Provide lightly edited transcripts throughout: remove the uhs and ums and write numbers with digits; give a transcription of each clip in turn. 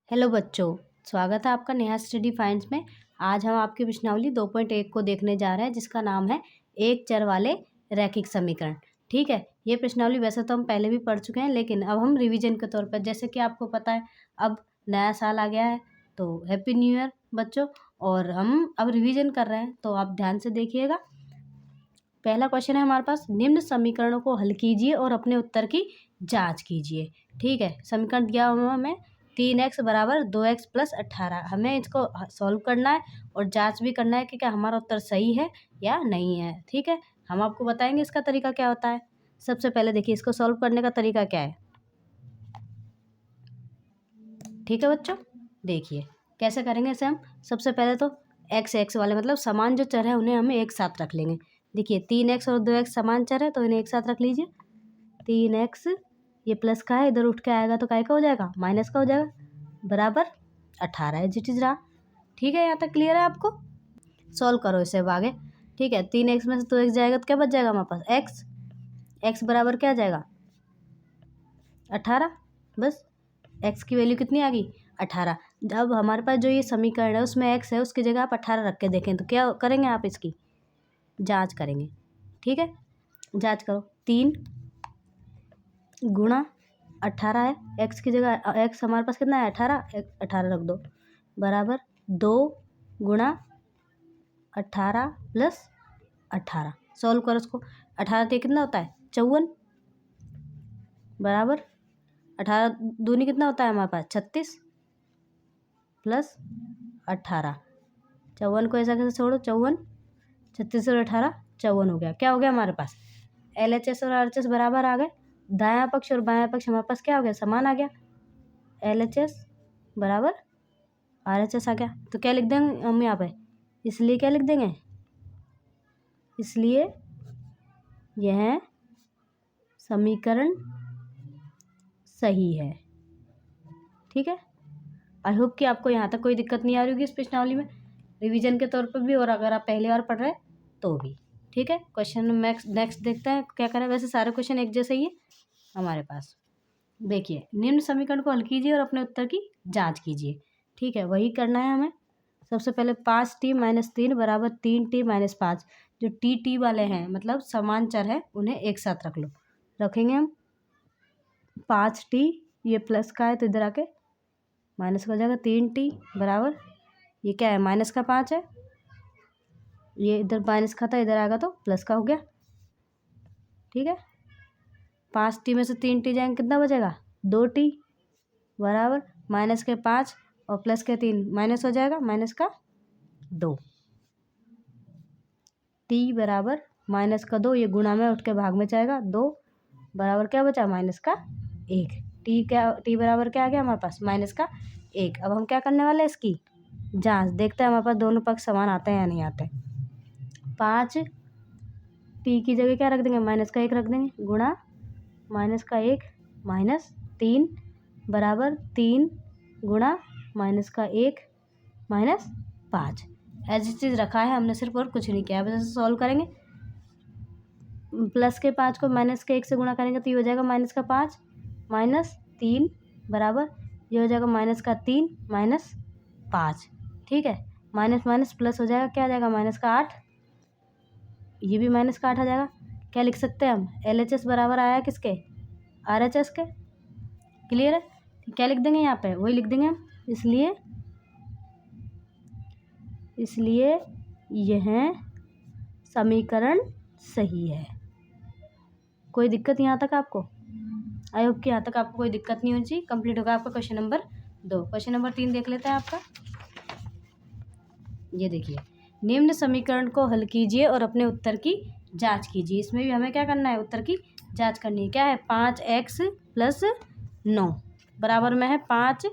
Hello बच्चों, स्वागत है आपका नेहा स्टडी फाइंड्स में। आज हम आपकी प्रश्नावली 2.1 को देखने जा रहे हैं, जिसका नाम है एक चर वाले रैखिक समीकरण। ठीक है, ये प्रश्नावली वैसे तो हम पहले भी पढ़ चुके हैं, लेकिन अब हम रिवीजन के तौर पर, जैसे कि आपको पता है अब नया साल आ गया है, तो हैप्पी न्यू ईयर बच्चों। और हम अब रिवीजन कर रहे हैं, तो आप ध्यान से देखिएगा। पहला क्वेश्चन है हमारे पास, निम्न समीकरणों को हल कीजिए और अपने उत्तर की जांच कीजिए। ठीक है, समीकरण दिया हुआ हमें 3x बराबर 2x प्लस 18। हमें इसको सॉल्व करना है और जांच भी करना है कि क्या हमारा उत्तर सही है या नहीं है। ठीक है, हम आपको बताएंगे इसका तरीका क्या होता है। सबसे पहले देखिए, इसको सॉल्व करने का तरीका क्या है। ठीक है बच्चों, देखिए कैसे करेंगे इसे हम। सबसे पहले तो x वाले मतलब समान जो चर है उन्हें हमें एक साथ रख लेंगे। देखिए 3x और 2x समान चर है, तो इन्हें एक साथ रख लीजिए। 3x ये प्लस का है, इधर उठ के आएगा तो काय का हो जाएगा, माइनस का हो जाएगा, बराबर 18 है जिट इज रहा। ठीक है, यहाँ तक क्लियर है आपको। सॉल्व करो इसे अब आगे। ठीक है, 3x में से 2x जाएगा तो क्या बच जाएगा हमारे पास, x बराबर क्या आ जाएगा 18। बस x की वैल्यू कितनी आ गई 18। अब हमारे पास जो ये समीकरण है उसमें x है, उसकी जगह आप 18 रख के देखें तो क्या करेंगे, आप इसकी जांच करेंगे। ठीक है, जांच करो। 3 गुणा 18 है, x की जगह x हमारे पास कितना है 18 रख दो, बराबर 2 गुणा 18 प्लस 18। सॉल्व करो इसको। 18 तो कितना होता है 54, बराबर 18 दूनी कितना होता है हमारे पास 36 प्लस 18। 54 को ऐसा कैसे छोड़ो, 54 36 और 18 54 हो गया। क्या हो गया हमारे पास, LHS और RHS बराबर आ गए। दायां पक्ष और बायां पक्ष हमारे पास क्या हो गया, समान आ गया। LHS बराबर RHS आ गया। तो क्या लिख देंगे हम यहाँ पे, इसलिए क्या लिख देंगे, इसलिए यह समीकरण सही है। ठीक है, आई होप कि आपको यहाँ तक कोई दिक्कत नहीं आ रही होगी इस प्रश्नावली में, रिवीजन के तौर पर भी और अगर आप पहली बार पढ़ रहे हैं तो भी। ठीक है, क्वेश्चन नेक्स्ट देखते हैं क्या करें। वैसे सारे क्वेश्चन एक जैसे ही है हमारे पास। देखिए, निम्न समीकरण को हल कीजिए और अपने उत्तर की जांच कीजिए। ठीक है, वही करना है हमें। सबसे पहले 5t माइनस 3 बराबर 3t माइनस 5। जो टी वाले हैं मतलब समान चर है, उन्हें एक साथ रख लो। रखेंगे हम 5t, ये प्लस का है तो इधर आके माइनस का हो जाएगा। 3t बराबर ये क्या है, माइनस का 5 है, ये इधर माइनस का था, इधर आएगा तो प्लस का हो गया। ठीक है, 5t में से 3t जाएंगे कितना बचेगा 2t, बराबर माइनस के 5 और प्लस के 3 माइनस हो जाएगा, माइनस का 2। t बराबर माइनस का 2, ये गुणा में उठ के भाग में जाएगा, 2 बराबर क्या बचा माइनस का 1। t बराबर क्या आ गया हमारे पास, माइनस का 1। अब हम क्या करने वाले हैं, इसकी जांच देखते हैं हमारे पास दोनों पक्ष समान आते हैं या नहीं आते। 5 t की जगह क्या रख देंगे, माइनस का 1 रख देंगे, गुणा माइनस का 1 माइनस 3 बराबर 3 गुणा माइनस का 1 माइनस 5। ऐसी चीज़ रखा है हमने सिर्फ, और कुछ नहीं किया। अब ऐसे सॉल्व करेंगे। प्लस के 5 को माइनस के 1 से गुणा करेंगे तो ये हो जाएगा माइनस का 5 माइनस 3 बराबर ये हो जाएगा माइनस का 3 माइनस 5। ठीक है, माइनस माइनस प्लस हो जाएगा, क्या आ जाएगा माइनस का 8, ये भी माइनस का 8 आ जाएगा। क्या लिख सकते हैं हम, LHS बराबर आया किसके, RHS के। क्लियर है, क्या लिख देंगे यहाँ पे, वही लिख देंगे हम। इसलिए यह समीकरण सही है। कोई दिक्कत यहाँ तक आपको, आई होप कि यहाँ तक आपको कोई दिक्कत नहीं होनी चाहिए। कंप्लीट होगा आपका क्वेश्चन नंबर 2। क्वेश्चन नंबर 3 देख लेते हैं आपका। ये देखिए, निम्न समीकरण को हल कीजिए और अपने उत्तर की जांच कीजिए। इसमें भी हमें क्या करना है, उत्तर की जांच करनी है। क्या है, 5x प्लस 9 बराबर में है 5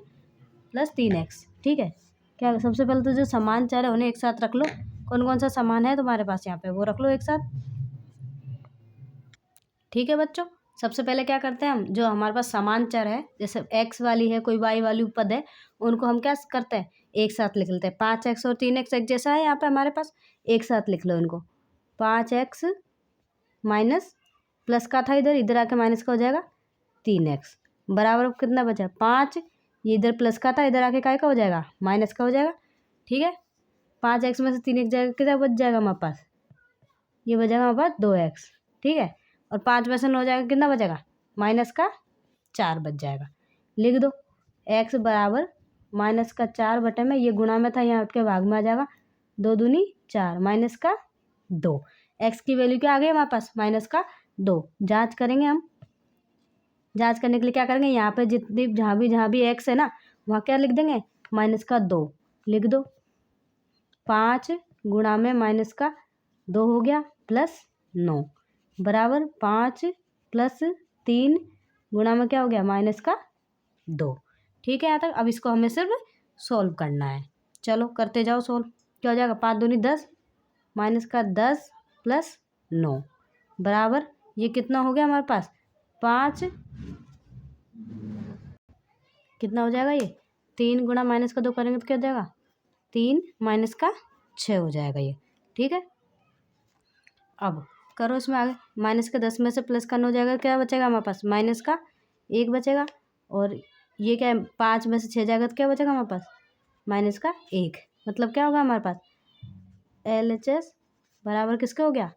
प्लस 3x। ठीक है, क्या सबसे पहले तो जो समान चर है उन्हें एक साथ रख लो। कौन कौन सा समान है तुम्हारे पास यहाँ पे, वो रख लो एक साथ। ठीक है बच्चों, सबसे पहले क्या करते हैं हम, जो हमारे पास समान चर है, जैसे x वाली है, कोई y वाली पद है, उनको हम क्या करते हैं, एक साथ लिख लेते हैं। 5x और 3x एक जैसा है यहाँ पे हमारे पास, एक साथ लिख लो इनको। 5x माइनस प्लस का था इधर, इधर आके माइनस का हो जाएगा 3x, बराबर कितना बचा 5, ये इधर प्लस का था, इधर आके काय का हो जाएगा, माइनस का हो जाएगा। ठीक है, 5x में से 3x जाएगा, कितना बच जाएगा हमारे पास, ये बचेगा हमारे पास 2x। ठीक है, और 5 में से 9 जाएगा, कितना बचेगा, -4 बच जाएगा। लिख दो x बराबर -4 बटे में, ये गुणा में था, यहाँ उठ के भाग में आ जाएगा, 2 दूनी 4 -2। x की वैल्यू क्या आ गई हमारे पास, -2। जांच करेंगे हम, जांच करने के लिए क्या करेंगे, यहाँ पे जितनी जहाँ भी x है ना, वहाँ क्या लिख देंगे, -2 लिख दो। 5 गुणा में -2 हो गया, +9 बराबर 5 + 3 गुणा में क्या हो गया, -2। ठीक है यहाँ तक। अब इसको हमें सिर्फ सॉल्व करना है। चलो करते जाओ सॉल्व। क्या हो जाएगा, 5 दूनी 10, -10 + 9 बराबर, ये कितना हो गया हमारे पास, 5, कितना हो जाएगा ये, 3 गुणा -2 करेंगे तो क्या हो जाएगा, 3 -6 हो जाएगा ये। ठीक है, अब करो इसमें आगे, -10 में से +9 जाएगा, क्या बचेगा हमारे पास, -1 बचेगा। और ये क्या है, 5 में से 6 जाएगा तो क्या बचेगा हमारे पास, -1। मतलब क्या होगा हमारे पास, LHS बराबर किसके हो गया,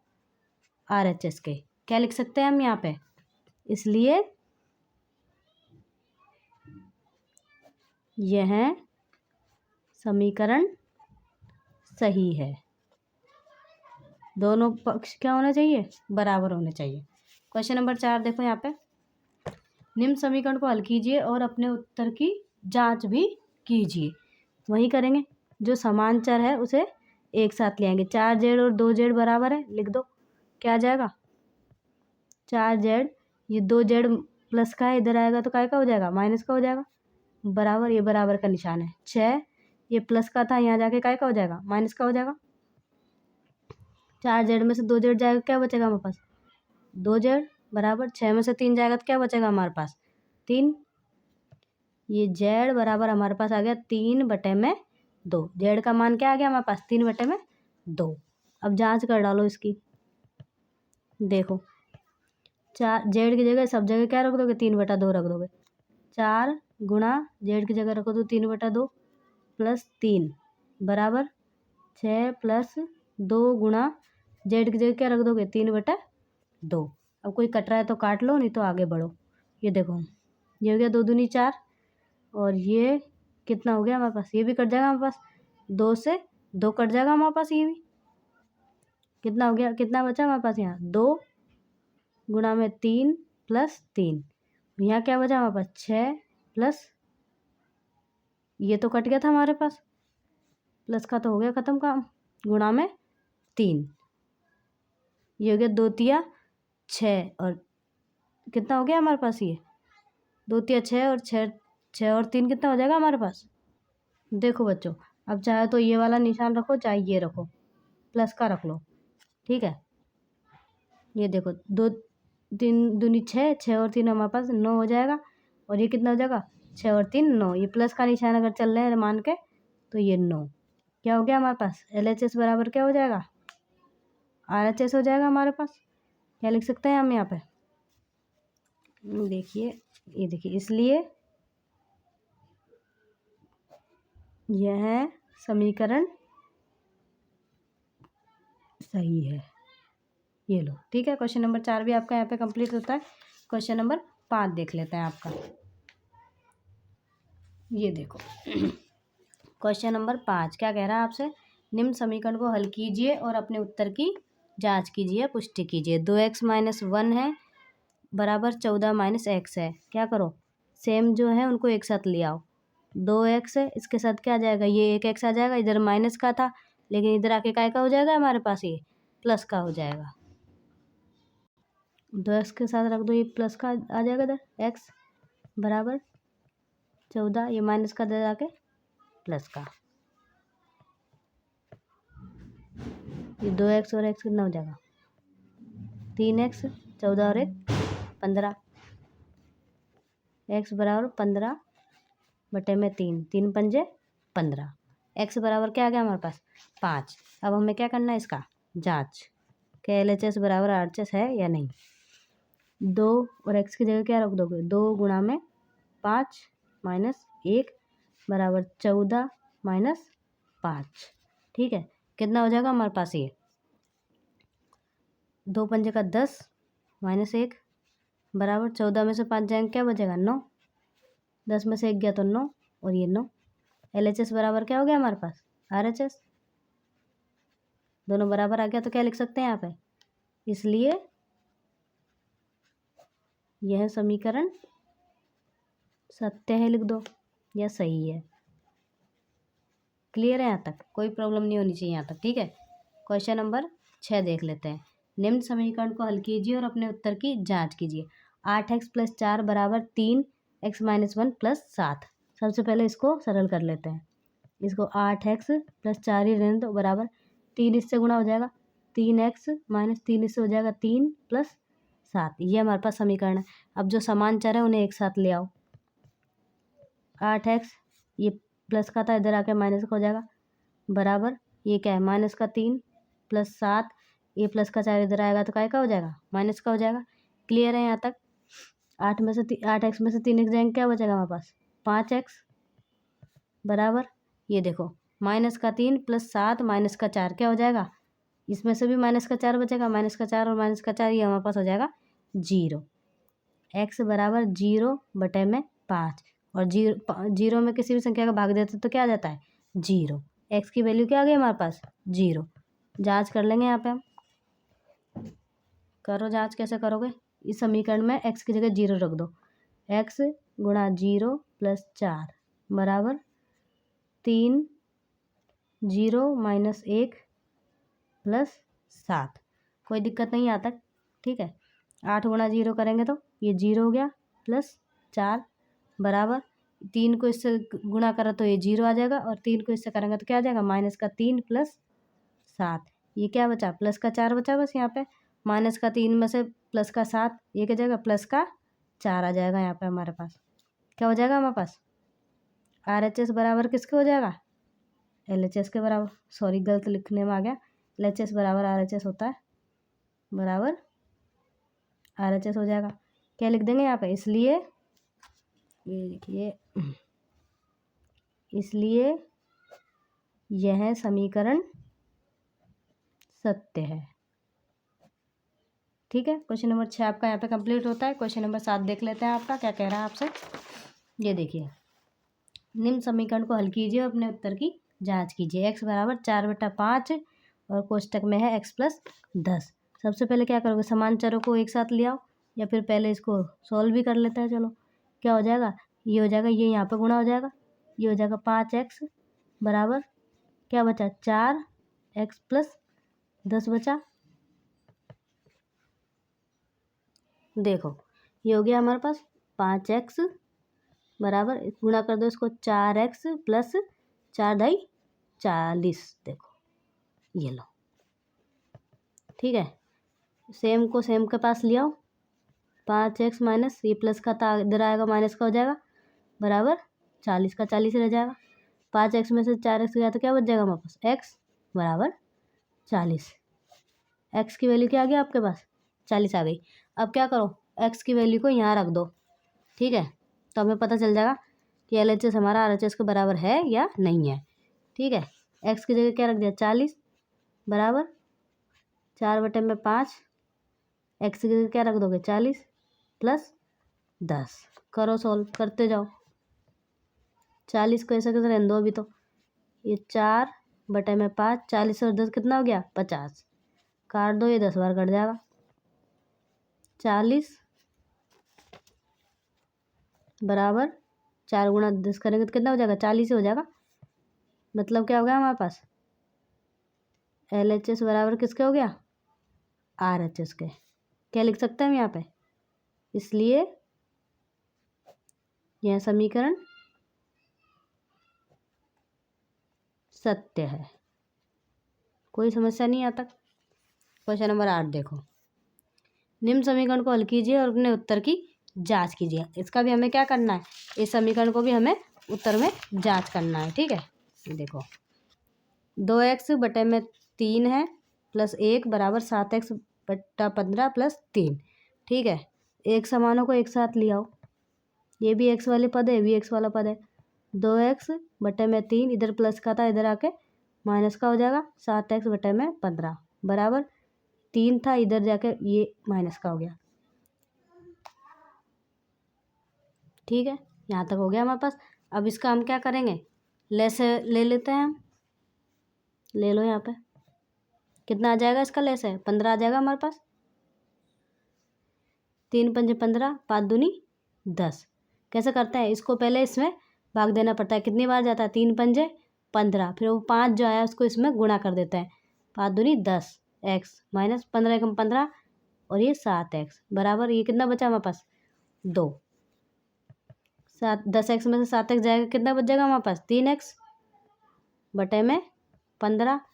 RHS के। क्या लिख सकते हैं हम यहाँ पे, इसलिए यह समीकरण सही है। दोनों पक्ष क्या होना चाहिए, बराबर होने चाहिए। क्वेश्चन नंबर 4 देखो यहाँ पे, निम्न समीकरण को हल कीजिए और अपने उत्तर की जांच भी कीजिए। वही करेंगे, जो समान चर है उसे एक साथ ले आएंगे। 4z और 2z बराबर है, लिख दो क्या आ जाएगा, 4z, ये 2z प्लस का है, इधर आएगा तो काय का हो जाएगा, माइनस का हो जाएगा, बराबर, ये बराबर का निशान है। 6 ये प्लस का था, यहाँ जाके काय का हो जाएगा, माइनस का हो जाएगा। 4z में से 2z जाएगा, क्या बचेगा हमारे पास, 2z बराबर 6 में से 3 जाएगा तो क्या बचेगा हमारे पास, 3। ये z बराबर हमारे पास आ गया 3/2। z का मान क्या आ गया हमारे पास, 3/2। अब जांच कर डालो इसकी, देखो 4 z की जगह सब जगह क्या रख दोगे, 3/2 रख दोगे। 4 गुणा z की जगह रखो तो 3/2 + 3 बराबर 6 + 2 गुणा z की जगह क्या रख दोगे, 3/2। अब कोई कट रहा है तो काट लो, नहीं तो आगे बढ़ो। ये देखो, ये हो गया 2 दूनी 4, और ये कितना हो गया हमारे पास, ये भी कट जाएगा हमारे पास, 2 से 2 कट जाएगा हमारे पास, ये भी कितना हो गया, कितना बचा हमारे पास, यहाँ 2 गुणा में 3 + 3, यहाँ क्या बचा हमारे पास, 6 प्लस, ये तो कट गया था हमारे पास, प्लस का तो हो गया ख़त्म काम, गुणा में 3, ये हो गया 2 तिया 6, और कितना हो गया हमारे पास, ये 2 तिया 6 और 6 और 3 कितना हो जाएगा हमारे पास। देखो बच्चों, अब चाहे तो ये वाला निशान रखो, चाहे ये रखो, प्लस का रख लो। ठीक है, ये देखो 2 3 दूनी 6, 6 और 3 हमारे पास 9 हो जाएगा, और ये कितना हो जाएगा, 6 और 3 9, ये प्लस का निशान अगर चल रहे हैं मान के, तो ये 9 क्या हो गया हमारे पास, LHS बराबर क्या हो जाएगा, RHS हो जाएगा हमारे पास। क्या लिख सकते हैं हम यहाँ पे, देखिए, ये देखिए, इसलिए यह समीकरण सही है। ये लो, ठीक है। क्वेश्चन नंबर 4 भी आपका यहाँ पे कंप्लीट होता है। क्वेश्चन नंबर 5 देख लेते हैं आपका, ये देखो क्वेश्चन नंबर 5 क्या कह रहा है आपसे, निम्न समीकरण को हल कीजिए और अपने उत्तर की जांच कीजिए, पुष्टि कीजिए। 2x - 1 है बराबर 14 - x है। क्या करो, सेम जो है उनको एक साथ ले आओ। 2x है, इसके साथ क्या आ जाएगा, ये एक x आ जाएगा, इधर माइनस का था लेकिन इधर आके काय का हो जाएगा हमारे पास, ये प्लस का हो जाएगा। 2x के साथ रख दो, ये प्लस का आ जाएगा इधर, x बराबर 14, ये माइनस का इधर आके प्लस का, ये 2x और x कितना हो जाएगा, 3x, 14 और 1 15, x बराबर 15 बटे में 3, 3 पंजे 15, x बराबर क्या आ गया हमारे पास, 5। अब हमें क्या करना है, इसका जांच, क्या LHS बराबर RHS है या नहीं। 2 और x की जगह क्या रख दोगे, 2 गुणा में 5 माइनस 1 बराबर 14 माइनस 5। ठीक है, कितना हो जाएगा हमारे पास ये 2 पंजे का 10 माइनस 1 बराबर 14 में से 5 जाएंगे क्या बचेगा 9, 10 में से 1 गया तो 9 और ये 9। LHS बराबर क्या हो गया हमारे पास RHS, दोनों बराबर आ गया तो क्या लिख सकते हैं यहाँ पे, इसलिए यह समीकरण सत्य है लिख दो या सही है। क्लियर है यहाँ तक, कोई प्रॉब्लम नहीं होनी चाहिए यहाँ तक। ठीक है, क्वेश्चन नंबर 6 देख लेते हैं। निम्न समीकरण को हल कीजिए और अपने उत्तर की जांच कीजिए। 8x + 4 बराबर 3x - 1 + 7। सबसे पहले इसको सरल कर लेते हैं। इसको 8x + 4 ही रहने दो बराबर 3 इससे गुणा हो जाएगा 3x - 3 इससे हो जाएगा 3 + 7। ये हमारे पास समीकरण है। अब जो समान चर है उन्हें एक साथ ले आओ। 8x ये प्लस का था इधर आके माइनस का हो जाएगा बराबर ये क्या है माइनस का 3 + 7 ये प्लस का 4 इधर आएगा तो काय का हो जाएगा माइनस का हो जाएगा। क्लियर है यहाँ तक। 8x में से 3x जाएंगे क्या बचेगा हमारे पास 5x बराबर ये देखो माइनस का 3 + 7 माइनस का 4 क्या हो जाएगा, इसमें से भी माइनस का 4 बचेगा, माइनस का 4 और माइनस का 4 ये हमारे पास हो जाएगा 0। x बराबर 0/5 और 0 में किसी भी संख्या का भाग देते तो क्या आ जाता है 0। x की वैल्यू क्या आ गई हमारे पास 0। जांच कर लेंगे यहाँ पे हम, करो जांच। कैसे करोगे, इस समीकरण में x की जगह 0 रख दो। x गुणा 0 + 4 बराबर 3 0 - 1 + 7। कोई दिक्कत नहीं आता। ठीक है, 8 गुणा 0 करेंगे तो ये 0 हो गया प्लस 4 बराबर 3 को इससे गुणा करा तो ये 0 आ जाएगा और 3 को इससे करेंगे तो क्या आ जाएगा माइनस का 3 + 7। ये क्या बचा प्लस का 4 बचा बस यहाँ पे, माइनस का 3 में से प्लस का 7 ये क्या जाएगा प्लस का 4 आ जाएगा। यहाँ पे हमारे पास क्या हो जाएगा हमारे पास RHS बराबर किसके हो जाएगा LHS के बराबर। सॉरी गलत लिखने में आ गया, LHS बराबर RHS होता है बराबर RHS हो जाएगा। क्या लिख देंगे यहाँ पे, इसलिए ये लिखिए, इसलिए यह समीकरण सत्य है। ठीक है, क्वेश्चन नंबर 6 आपका यहाँ पे कंप्लीट होता है। क्वेश्चन नंबर 7 देख लेते हैं आपका क्या कह रहा है आपसे। ये देखिए, निम्न समीकरण को हल कीजिए और अपने उत्तर की जांच कीजिए। x बराबर 4/5 और कोष्टक में है x + 10। सबसे पहले क्या करोगे, समान चरों को एक साथ ले आओ या फिर पहले इसको सॉल्व भी कर लेते हैं। चलो क्या हो जाएगा, ये हो जाएगा, ये यहाँ पे गुणा हो जाएगा, ये हो जाएगा 5x बराबर क्या बचा 4x + 10 बचा। देखो ये हो गया हमारे पास 5x बराबर गुणा कर दो इसको 4x + 4 × 40। देखो ये लो, ठीक है, सेम को सेम के पास ले आओ। 5x माइनस ये प्लस का था इधर आएगा माइनस का हो जाएगा बराबर 40 का 40 रह जाएगा। 5x में से 4x गया तो क्या बच जाएगा हमारे पास x बराबर 40। x की वैल्यू क्या आ गई आपके पास 40 आ गई। अब क्या करो, x की वैल्यू को यहाँ रख दो। ठीक है, तो हमें पता चल जाएगा कि LHS हमारा RHS के बराबर है या नहीं है। ठीक है, x की जगह क्या रख दिया 40 बराबर 4/5। x की जगह क्या रख दोगे 40 + 10। करो सॉल्व, करते जाओ। 40 को ऐसा कैसे रहने दो अभी, तो ये 4/5 40 और 10 कितना हो गया 50। काट दो, ये 10 बार कट जाएगा। 40 बराबर 4 गुणा 10 करेंगे तो कितना हो जाएगा 40 हो जाएगा। मतलब क्या हो गया हमारे पास LHS बराबर किसके हो गया RHS के। क्या लिख सकते हैं हम यहाँ पे, इसलिए यह समीकरण सत्य है। कोई समस्या नहीं आता। क्वेश्चन नंबर 8 देखो, निम्न समीकरण को हल कीजिए और अपने उत्तर की जांच कीजिए। इसका भी हमें क्या करना है, इस समीकरण को भी हमें उत्तर में जांच करना है। ठीक है, देखो 2x/3 है +1 बराबर 7x/15 + 3। ठीक है, एक समानों को एक साथ ले आओ। ये भी एक्स वाले पद है, ये भी एक्स वाला पद है। 2x बटे में 3, इधर प्लस का था इधर आके माइनस का हो जाएगा। 7x बटे में 15 बराबर 3 था, इधर जाके ये माइनस का हो गया। ठीक है, यहाँ तक हो गया हमारे पास। अब इसका हम क्या करेंगे, लेस ले लेते हैं हम। ले लो, यहाँ पे कितना आ जाएगा इसका लेस है, 15 आ जाएगा हमारे पास। 3 पंजे 15, 5 दूनी 10। कैसे करते हैं इसको, पहले इसमें भाग देना पड़ता है। कितनी बार जाता है, 3 पंजे 15, फिर वो 5 जो आया उसको इसमें गुणा कर देते हैं। 5 दूनी 10 एक्स माइनस 15 कम 15 और ये 7x बराबर ये कितना बचा हमारे पास 2। 10x में से 7x जाएगा, कितना बच जाएगा हमारे पास 3x बटे में 15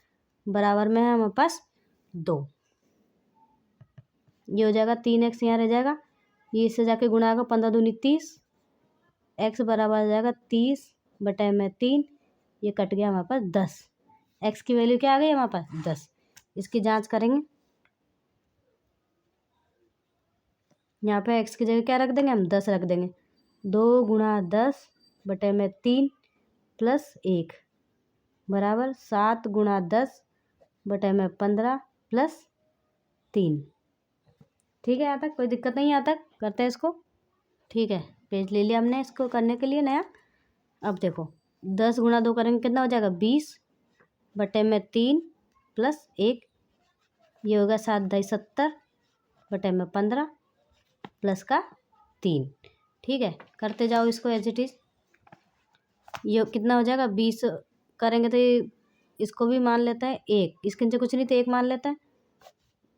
बराबर में है हमारे पास 2। ये हो जाएगा 3x, यहाँ रह जाएगा, ये इससे जाके गुणा होगा 15 दूनी 30, x बराबर आ जाएगा 30 बटे में 3, ये कट गया हमारे पास 10। x की वैल्यू क्या आ गई हमारे पास 10। इसकी जांच करेंगे, यहाँ पे x की जगह क्या रख देंगे हम 10 रख देंगे। 2 गुणा 10 बटे में 3 प्लस 1 बराबर 7 गुणा 10 बटे में 15 प्लस 3। ठीक है, यहाँ तक कोई दिक्कत नहीं, यहाँ तक करते हैं इसको। ठीक है, पेज ले लिया हमने इसको करने के लिए नया। अब देखो 10 गुणा 2 करेंगे कितना हो जाएगा 20 बटे में 3 प्लस 1, ये होगा 7 × 70 बटे में 15 प्लस का 3। ठीक है, करते जाओ इसको एज इट इज़। ये कितना हो जाएगा 20 करेंगे तो ये इसको भी मान लेता है 1, इसके नीचे कुछ नहीं तो 1 मान लेता है।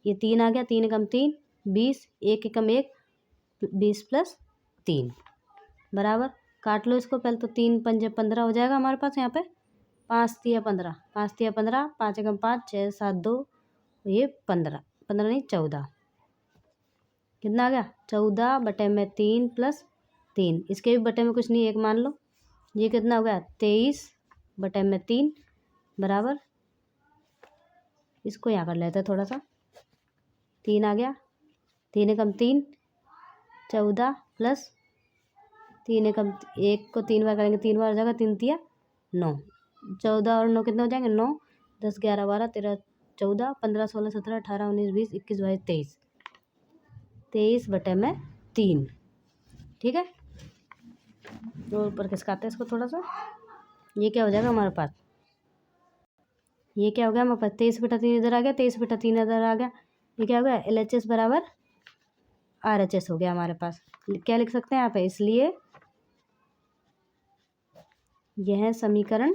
ये 3 आ गया, 3 कम 3 20, 1 कम 1 20 प्लस 3 बराबर काट लो इसको पहले तो। 3 पंजे 15 हो जाएगा हमारे पास यहाँ पे। 5 तिया 15, 5 तिया 15, 5 एकम 5 6 7 2, ये 15 नहीं 14, कितना आ गया 14 बटे में 3 प्लस 3, इसके भी बटे में कुछ नहीं 1 मान लो। ये कितना हो गया 23 बटे में 3 बराबर, इसको यहाँ कर लेते हैं थोड़ा सा। 3 आ गया, 3 एकम 3 14 प्लस 3 एकम 1 को 3 बार करेंगे 3 बार हो जाएगा, 3 तिया 9, 14 और 9 कितने हो जाएंगे 9 10 11 12 13 14 15 16 17 18 19 20 21 22 23, 23 बटे में 3। ठीक है, और ऊपर खिसकाते हैं इसको थोड़ा सा। ये क्या हो जाएगा हमारे पास, ये क्या हो गया हमारे पास 23 बटा 3 इधर आ गया, 23 बटा 3 इधर आ गया। ये क्या हो गया LHS बराबर RHS हो गया हमारे पास। क्या लिख सकते हैं यहाँ पे, इसलिए यह समीकरण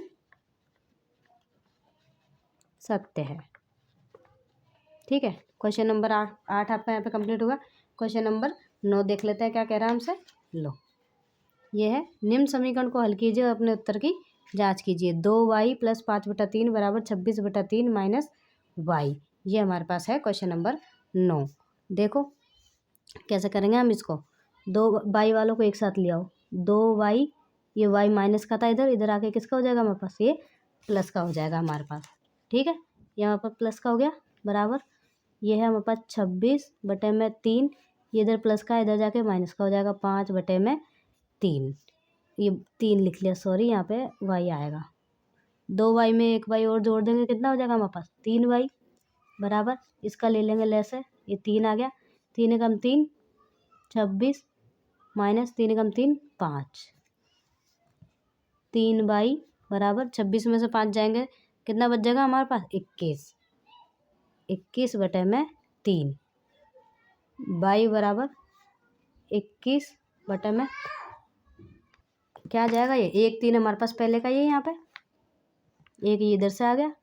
सत्य है। ठीक है, क्वेश्चन नंबर 8 आपका यहाँ पे कंप्लीट होगा। क्वेश्चन नंबर 9 देख लेते हैं क्या कह रहा है हमसे। लो, ये है निम्न समीकरण को हल कीजिए और अपने उत्तर की जांच कीजिए। 2y + 5 बटा 3 बराबर 26 बटा 3 माइनस y, ये हमारे पास है क्वेश्चन नंबर 9। देखो कैसे करेंगे हम इसको, 2y वालों को एक साथ ले आओ। 2y, ये y माइनस का था इधर, इधर आके किसका हो जाएगा हमारे पास, ये प्लस का हो जाएगा हमारे पास। ठीक है, ये हमारे पास प्लस का हो गया बराबर, ये है हमारे पास 26 बटे में 3, ये इधर प्लस का इधर जाके माइनस का हो जाएगा 5 बटे में 3, ये 3 लिख लिया सॉरी, यहाँ पे y आएगा। 2y में 1y और जोड़ देंगे कितना हो जाएगा हमारे पास 3y बराबर, इसका ले लेंगे लेस है, ये 3 आ गया, 3 एकम 3 26 माइनस 3 एकम 3 5, 3y बराबर 26 में से 5 जाएंगे कितना बच जाएगा हमारे पास 21, 21 बटे में 3, y बराबर 21 बटे में क्या आ जाएगा, ये 1 3 हमारे पास पहले का, ये यहाँ पे एक ये इधर से आ गया,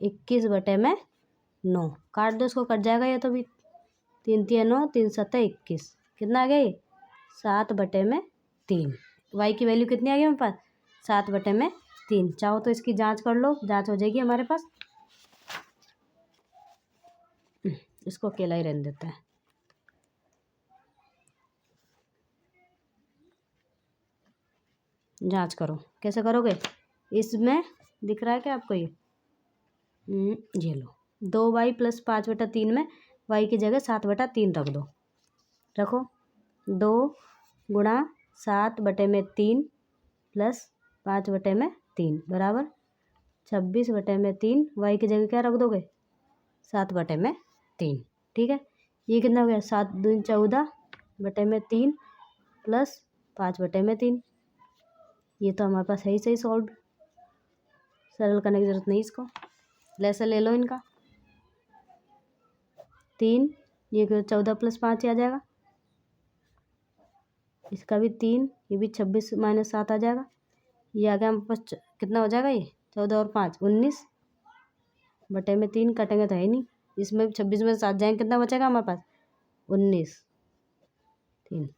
21 बटे में 9, काट दो इसको, कट जाएगा ये तो भी, 3 3 9 3 7 21, कितना आ गया ये 7 बटे में 3। y की वैल्यू कितनी आ गई हमारे पास 7 बटे में 3। चाहो तो इसकी जांच कर लो, जांच हो जाएगी हमारे पास। इसको अकेला ही रहने देते हैं। जांच करो, कैसे करोगे, इसमें दिख रहा है क्या आपको, ये लो 2y + 5 बटा 3 में y की जगह 7 बटा 3 रख दो, रखो 2 गुणा 7/3 प्लस 5/3 बराबर 26/3। वाई की जगह क्या रख दोगे? 7/3। ठीक है, ये कितना हो गया? 7 दूनी 14/3 प्लस 5/3। ये तो हमारे पास है ही सही सॉल्व, सरल करने की ज़रूरत नहीं इसको। लेसन ले लो इनका। 3, ये 14 प्लस 5 आ जाएगा, इसका भी 3, ये भी 26 माइनस 7 आ जाएगा। ये आ गया हमारे पास कितना हो जाएगा? ये 14 और 5 19/3 कटेंगे तो है ही नहीं, इसमें 26 में 7 जाएंगे, कितना बचेगा हमारे पास? 19। 3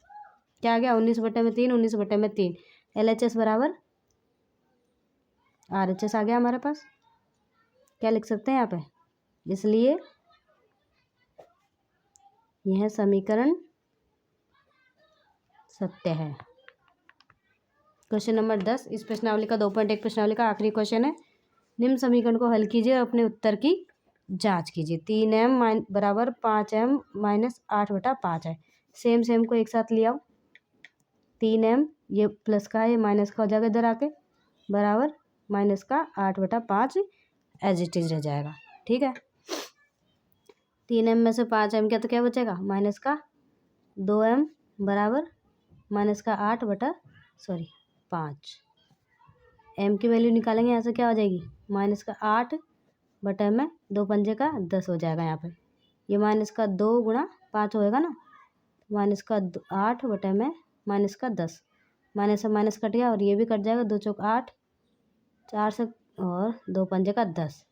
क्या आ गया? 19/3 19/3। LHS बराबर RHS आ गया हमारे पास। क्या लिख सकते हैं यहाँ पे? इसलिए यह समीकरण सत्य है। क्वेश्चन नंबर 10 इस प्रश्नावली का 2.1 प्रश्नावली का आखिरी क्वेश्चन है। निम्न समीकरण को हल कीजिए और अपने उत्तर की जांच कीजिए। 3m बराबर 5m माइनस 8/5 है। सेम को एक साथ ले आओ। 3m ये प्लस का है, ये माइनस का हो जाएगा इधर आके, बराबर माइनस का 8/5 एज इट इज रह जाएगा। ठीक है, 3m में से 5m क्या तो क्या बचेगा? माइनस का 2m बराबर माइनस का 5। m की वैल्यू निकालेंगे, यहाँ से क्या हो जाएगी? माइनस का 8/में 2 पंजे का 10 हो जाएगा यहाँ पे। ये माइनस का 2 गुणा 5 होएगा ना, माइनस का 8/में माइनस का 10, माइनस से माइनस कट गया और ये भी कट जाएगा। 2 चौक 8, 4 से और 2 पंजे का 10,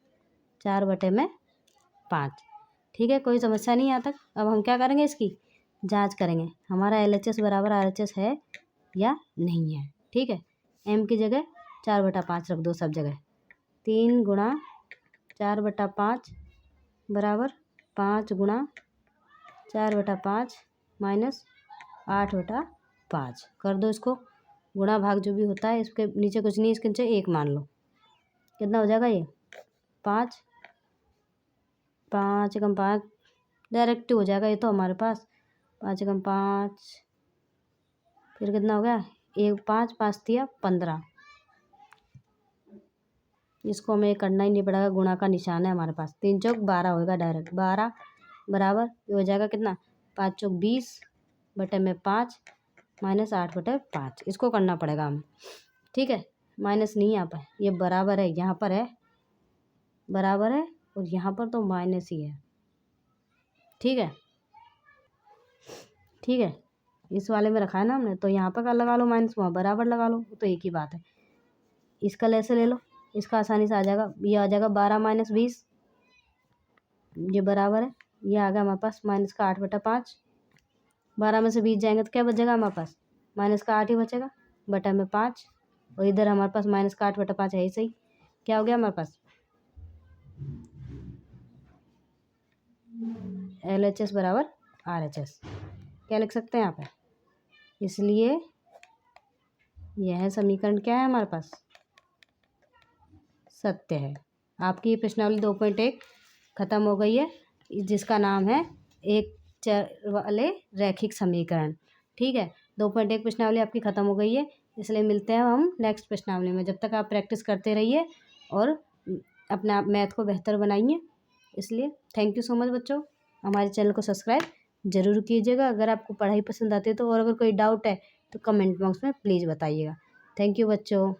4/5। ठीक है, कोई समस्या नहीं यहाँ तक। अब हम क्या करेंगे? इसकी जांच करेंगे, हमारा LHS बराबर RHS है या नहीं है। ठीक है, m की जगह 4/5 रख दो सब जगह। 3 गुणा 4/5 बराबर 5 गुणा 4/5 माइनस 8/5 कर दो इसको। गुणा भाग जो भी होता है, इसके नीचे कुछ नहीं, इसके नीचे 1 मान लो। कितना हो जाएगा? ये 5 एकम 5 डायरेक्ट हो जाएगा ये तो हमारे पास। 5 एकम 5, फिर कितना हो गया? 1 5 5 दिया 15। इसको हमें करना ही नहीं पड़ेगा, गुणा का निशान है हमारे पास। 3 चौक 12 होएगा डायरेक्ट। 12 बराबर ये हो जाएगा कितना? 5 चौक 20/5 माइनस 8/5। इसको करना पड़ेगा हमें। ठीक है, माइनस नहीं यहाँ पर, ये बराबर है, यहाँ पर है बराबर है और यहाँ पर तो माइनस ही है। ठीक है, ठीक है, इस वाले में रखा है ना हमने, तो यहाँ पर लगा लो माइनस, वहाँ बराबर लगा लो, तो एक ही बात है। इसका लेसे ले लो, इसका आसानी से आ जाएगा। ये आ जाएगा 12 माइनस 20, ये बराबर है, ये आ गया हमारे पास माइनस का 8/5। 12 में से 20 जाएंगे तो क्या बचेगा हमारे पास? माइनस का 8 ही बचेगा, बटा में 5, और इधर हमारे पास माइनस का 8/5 है ही सही। क्या हो गया हमारे पास? LHS बराबर RHS। क्या लिख सकते हैं यहाँ पे? इसलिए यह समीकरण क्या है हमारे पास? सत्य है। आपकी ये प्रश्नावली 2.1 खत्म हो गई है, जिसका नाम है एक चर वाले रैखिक समीकरण। ठीक है, 2.1 प्रश्नावली आपकी खत्म हो गई है, इसलिए मिलते हैं हम नेक्स्ट प्रश्नावली में। जब तक आप प्रैक्टिस करते रहिए और अपना मैथ को बेहतर बनाइए। इसलिए थैंक यू सो मच बच्चों। हमारे चैनल को सब्सक्राइब ज़रूर कीजिएगा अगर आपको पढ़ाई पसंद आती है तो, और अगर कोई डाउट है तो कमेंट बॉक्स में प्लीज़ बताइएगा। थैंक यू बच्चों।